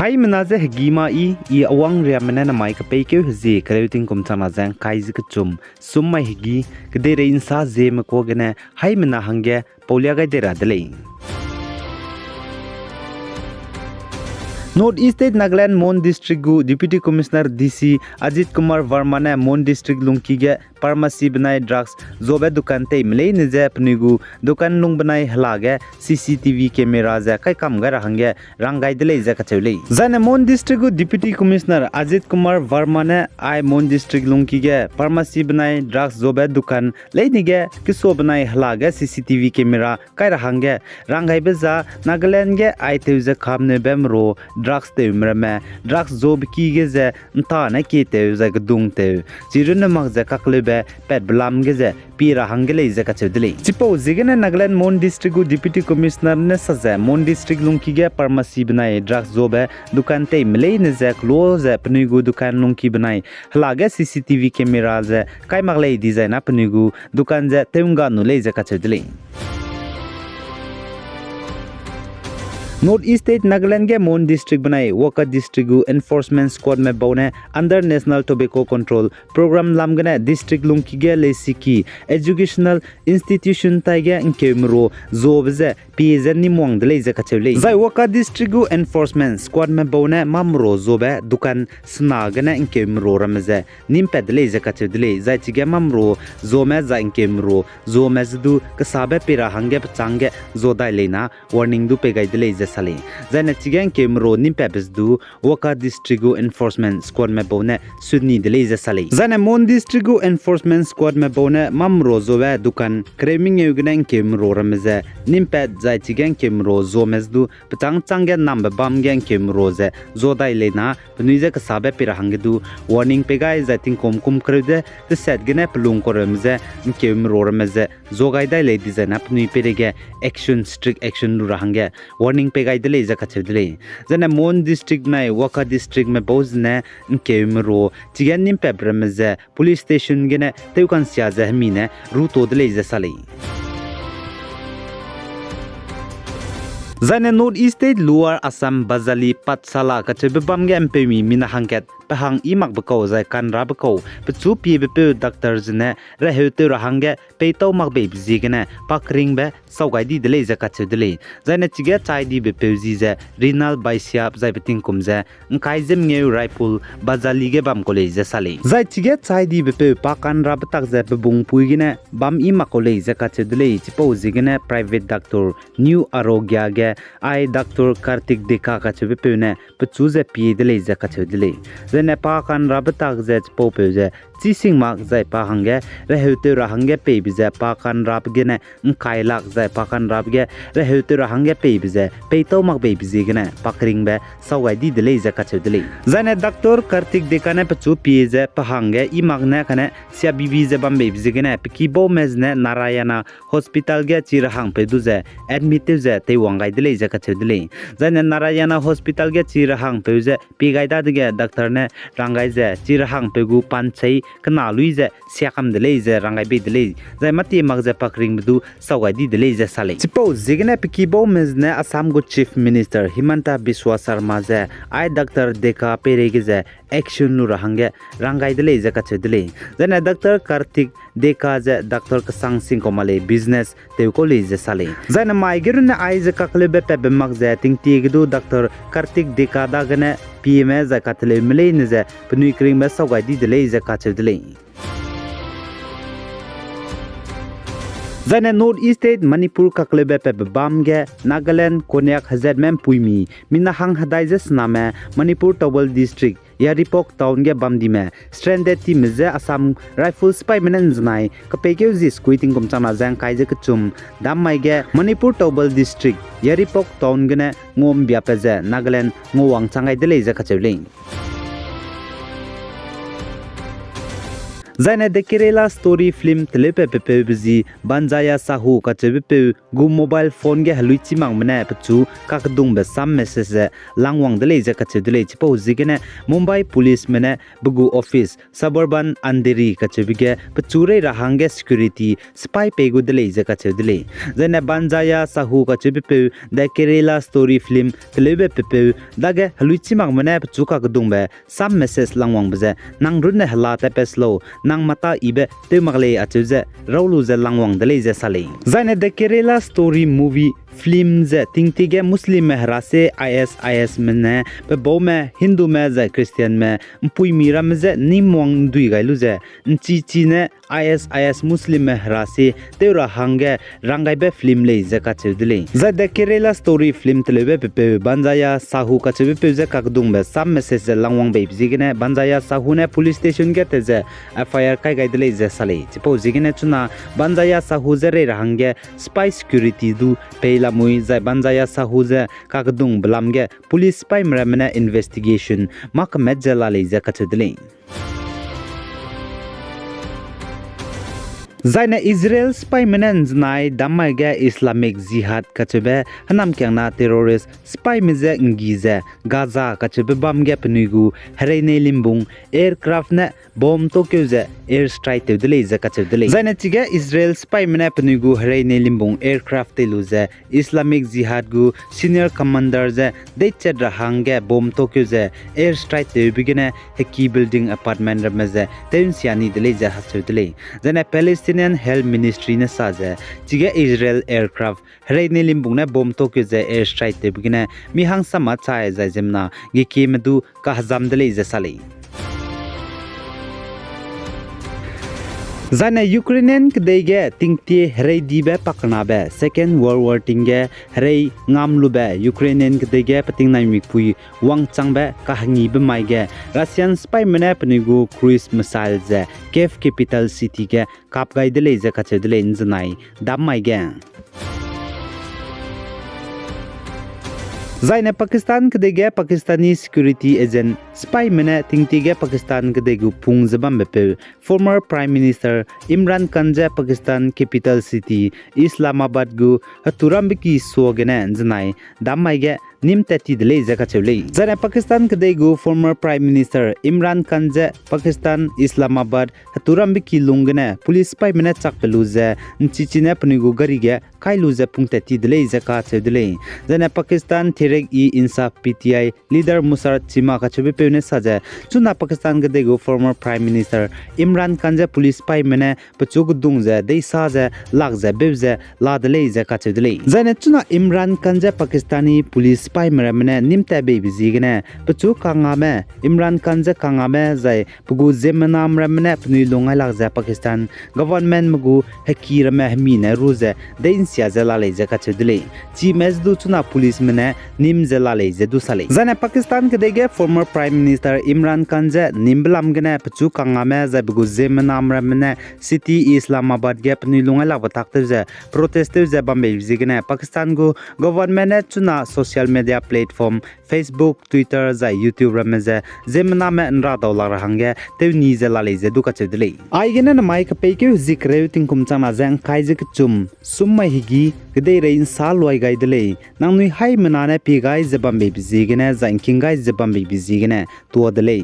hai menaze hegima i awang ria menana mai ka peikeu hezi kreuting kum chama jang kaizi ka sum mai hegi kede rein sa Zeme ko gene hai mena hange paulia ga dera dele North East State Nagaland Mon District gu Deputy Commissioner DC Ajit Kumar Verma ne Mon District lungki ge pharmacy banai drugs zobe dukan te mlei ne je pnigu dukan lung banai halage CCTV camera je kai kam ga rahange rangai dele je ka chule jane Mon District gu Deputy Commissioner Ajit Kumar Verma ne ai Mon District lungki ge pharmacy banai drugs zobe dukan lei ni ge kiso banai halage CCTV camera kai rahange rangai beja Nagaland ge ai te je khamne bemro drugs te umrame drugs zob ki ge je nta na ke te je gdung te chirun mag je kakle be pet blam ge je pira hangele je ka chudli chipo zigene Nagaland Mon District gu Deputy Commissioner ne saje Mon District lungki ge pharmacy banai drugs zobe dukan te mlei ne je close pnigu dukan lungki banai halage CCTV camera je kai maglei design apnigu dukan je teunga nu le je ka chudli North East State Nagaland के Mon District बनाए वोका District गु Enforcement Squad में बौने Under National Tobacco Control Program लामगने District लुंकी के लेसी की Educational Institution ताइगे इनके मरो जोबजे पीजे निमोंग दले जे कचले जाय वोका District गु Enforcement Squad में बौने मामरो जोबे दुकान स्नागने इनके मरो रमजे निम्पे दले जे कचले जाय चिगे मामरो जोमे जा इनके मरो जोमे जदु कसाबे पिरा हंगे पचांगे जोदाय लेना warning दु पे गाय दले sale jane chigen kemro nimpebes du waka district gu enforcement squad me bone sudni dele je sale jane Mon District gu enforcement squad me bone mamro zowe dukan kreming yugnen kemro ramze nimped jai chigen kemro zomez du pachang changge number bam gen kemro je zodai lena nuije ka sabe pirahang du warning pegai jating komkum krede the set gene plung koremze kemro ramze zogai dai le design apni perege action strict action lu rahange warning पेगाई दले जा कचर दले जने Mon District नाय वका District में बोज ने केमरो चिगन निम paper में जे पुलिस स्टेशन गने तेउकन सिया जे हमीने रूतो दले जा साले जने North East State Lower Assam Bazali Patsala kachebe bamge empemi mina hangket pahang imak bako zai kanra bako pechu pi be doctor jne reheute rahange peito mak be bzigene pakring be saugai di dele za kache dele jane chige chai di be peuji ze renal baisiap zai beting kumje nkai jem nge rifle bazali ge bam kole ze sale zai chige chai di be pe pakanra batak ze bung puigine bam imak kole ze kache dele chipo zigene private doctor new arogya ge ai doctor Kartik Deka kache be pene pechu ze pi dele ze kache dele jane pakan rabatak ze chipo pe ze chising mak zai pa hange reheute rahange pe bize pakan rab gene nkai lak zai pakan rab ge reheute rahange pe bize peito mak be bize gene pakring be sawai di dele za kache dele zane doctor Kartik Deka ne pachu pi ze pa hange i mak ne khane sia bibi ze bam be bize gene piki bo mezne Narayana hospital ge chirahang pe du ze admit ze te wangai dele za kache dele zane Narayana hospital ge chirahang pe ze pi gaida de doctor ne rangai ze chirahang pe gu panchai kana luize siakam dele ze rangai be dele zai mati magze pakring du sawai di dele ze sale chipo zigne pikibo mezne Assam go Chief Minister Himanta Biswa Sarma ze ai Dr. Deka perege ze action nu rahange rangai dele ze kache dele zane Dr. Kartik Deka ze Dr. Kasang Singh komale business te ko le ze sale zane mai gerune ai ze kakle be pe magze ting tigdu Dr. Kartik Deka da gane PMA za katle mle ne ze pnui kring me sawai di dele ze kache dele Zane North East State Manipur kaklebe pe bamge Nagaland Konyak Hazard mem puimi minahang hadai je sname Manipur Towal District Yaripok town ge bamdi me stranded team je Assam Rifle Spy menen znai kapekeu ji squeating kom chama jang kaije kchum dam mai ge Manipur Towal District Yaripok town gene ngom biape je Nagaland ngowang changai dele je khachewling Zaina de Kerala story film telepe pepe bizi banjaya sahu kache pe gu mobile phone ge haluichi mangmane pachu kakdung be sam message langwang de leje kache de leje po zigene Mumbai police mane bugu office suburban andheri kache bige pachure rahange security spy pe gu de leje kache de le zaina banjaya sahu kache pe de Kerala story film telepe pepe dage haluichi mangmane pachu kakdung be sam message langwang be nangrun ne hala ta peslo nang mata ibe te magle achuze rawlu ze langwang dele ze sale zaine de Kerala story movie film ze tingtige muslim mehra se is mene be bo me hindu me ze christian me pui mira me ze nimwang dui gailu ze nchi chi ne is muslim mehra se teura hange rangai be film le ze ka chedile za de Kerala story film telebe pe banjaya sahu ka chebe pe ze kakdung be sam message ze langwang be bjigene banjaya sahu ne police station ge te ze fir kai gaidile ze sale chipo jigene chuna banjaya sahu ze re hange spy security du pe mui zai banjaya sahu ze kakdung blamge police spy mramena investigation mak medjala le ze kachedle zaina Israel spy menens nai damai ge Islamic jihad kachebe hanam kyangna terrorist spy mize ngize Gaza kachebe bamge pnuigu hereine limbung aircraft ne bomb to kyuze air strike te dele ze kachedle zaina chige Israel spy mena pnuigu hereine limbung aircraft te luze Islamic jihad gu senior commander ze de chedra hange bomb to kyuze air strike te bigene heki building apartment rameze tensiani dele ze hasudle zaina Palestinian Health Ministry ne saje chige Israel aircraft hereine limbung ne bomb to kyuze air strike te bigene mi hang sama chai za jemna gi kemedu ka hazam dele ze sale Zana Ukrainian kdege tingti herei dibe pakna be Second World War tinge herei ngamlu be Ukrainian kdege pating nai mikpui wangchang be kahangi be maige Russian spy mena pnigu cruise missile ze Kiev capital city ge kap gaidele ze kachedele inznai dam maige Zaina Pakistan kdege Pakistani security agent spy mena tingtige Pakistan kdegu pung zabam bepe former prime minister Imran Khan je Pakistan capital city Islamabad gu haturambiki sogene znai damai ge nimtati dele zaka chewle zana Pakistan kdegu former prime minister Imran Khan je Pakistan Islamabad haturambiki lungene police spy mena chakpelu je nchichine pnigu gari ge kailu je pungtati dele zaka chewle zana Pakistan therek e insaf PTI leader Musar Chima ka chebe ne saja chuna Pakistan ge dego former prime minister Imran Khan je police spy mena pachug dung je dei sa je lag je bebje la de le je ka chedle zane chuna Imran Khan je Pakistani police spy mena nimta be bizigene pachu kanga me Imran Khan je kanga me jai pugu Zeme nam ramne pni longai lag je Pakistan government mugu hakira me hmi na ruze dein sia je la le je ka chedle chi mes du chuna police mena nim je la le je du sale zane Pakistan ge dege former prime minister Imran Khan je nimblam gene pachu kanga me za bugu Zeme nam ramne city Islamabad ge pni lunga la batak je protest je bambe zigene Pakistan go government ne chuna social media platform Facebook Twitter za YouTube ramze Zeme nam nra dawla rahange te ni je la le je du ka chedle ai gene na mai ka pe ke zikre tingkum chama jang khai je chum summa higi gdei rein salwai gaidele nangnui hai manane pi gai je bambe zigene za inking gai je bambe zigene to dele